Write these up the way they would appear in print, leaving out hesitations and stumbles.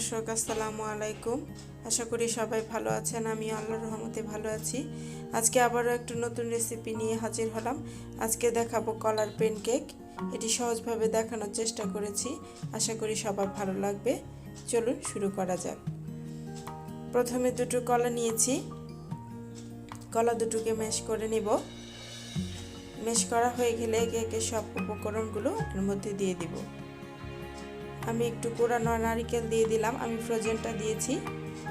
দর্শক আসসালামু আলাইকুম। আশা করি সবাই ভালো আছেন। আমি আল্লাহর রহমতে ভালো আছি। আজকে আবারও একটা নতুন রেসিপি নিয়ে হাজির হলাম। আজকে দেখাবো কলার প্যানকেক। এটি সহজভাবে দেখানোর চেষ্টা করেছি। আশা করি সবার ভালো লাগবে। চলুন শুরু করা যাক। প্রথমে দুটো কলা নিয়েছি। কলা দুটোকে ম্যাশ করে নিব। ম্যাশ করা হয়ে গেলে একে একে সব উপকরণগুলো এর মধ্যে দিয়ে দিব। আমি একটু কোরানো নারকেল দিয়ে দিলাম। আমি ফ্রোজেনটা দিয়েছি,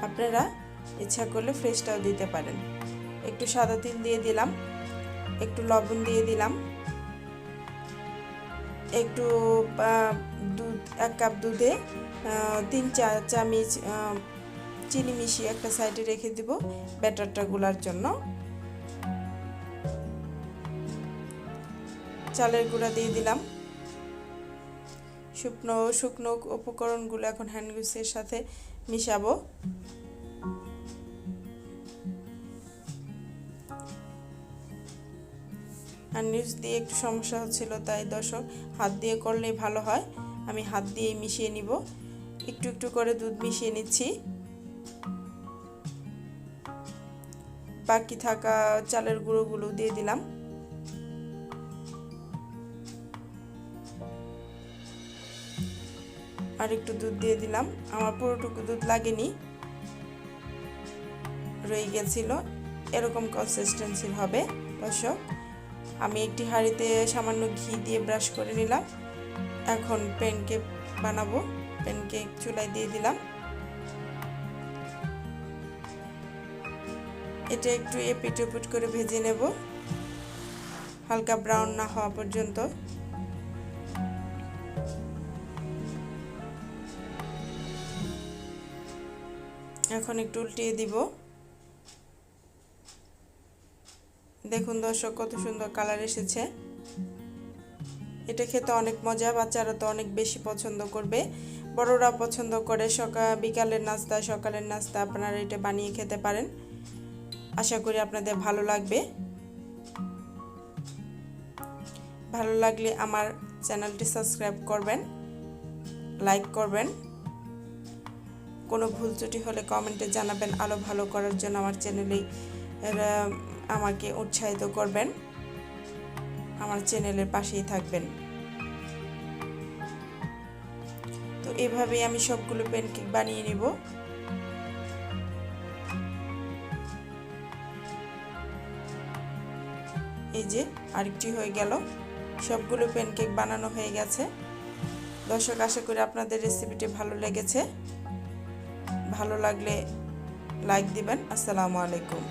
আপনারা ইচ্ছা করলে ফ্রেশটাও দিতে পারেন। একটু সাদা তিল দিয়ে দিলাম, একটু লবণ দিয়ে দিলাম, একটু দুধ, 1 কাপ দুধে 3-4 চামচ চিনি মিশিয়ে একটা সাইডে রেখে দিব ব্যাটারটা গুলার জন্য। চালের গুঁড়া দিয়ে দিলাম। শুকনো উপকরণগুলো এখন হ্যান্ড উইক্সের সাথে মিশাবো। হ্যান্ড উইক্স দিয়ে একটু সমস্যা হচ্ছিল, তাই দর্শক হাত দিয়ে করলেই ভালো হয়। আমি হাত দিয়ে মিশিয়ে নিব। একটু একটু করে দুধ মিশিয়ে নিচ্ছি। বাকি থাকা চালের গুঁড়োগুলো দিয়ে দিলাম। আর একটু দুধ দিয়ে দিলাম। আমার পুরোটুকু দুধ লাগেনি, রয়ে গেছিল। এরকম কনসিস্টেন্সির হবে দর্শক। আমি একটি হাঁড়িতে সামান্য ঘি দিয়ে ব্রাশ করে নিলাম। এখন প্যানকেক বানাবো। প্যানকেক চুলায় দিয়ে দিলাম। এটা একটু এপিট ওপিট করে ভেজে নেব, হালকা ব্রাউন না হওয়া পর্যন্ত। এখন একটু উল্টিয়ে দিব। দেখুন দর্শক, কত সুন্দর কালার এসেছে। এটা খেতে অনেক মজা। বাচ্চারা তো অনেক বেশি পছন্দ করবে, বড়রা পছন্দ করে। বিকালের নাস্তা, সকালের নাস্তা আপনারা এটা বানিয়ে খেতে পারেন। আশা করি আপনাদের ভালো লাগবে। ভালো লাগলে আমার চ্যানেলটি সাবস্ক্রাইব করবেন, লাইক করবেন। কোনো ভুল ত্রুটি হলে কমেন্টে জানাবেন। আরও ভালো করার জন্য আমার চ্যানেলে আমাকে উৎসাহিত করবেন। আমার চ্যানেলের পাশেই থাকবেন। তো এভাবেই আমি সবগুলো প্যানকেক বানিয়ে নিব। এই যে আরেকটি হয়ে গেল। সবগুলো প্যানকেক বানানো হয়ে গেছে। দর্শক, আশা করি আপনাদের রেসিপিটি ভালো লেগেছে। ভালো লাগলে লাইক দিবেন। আসসালামু আলাইকুম।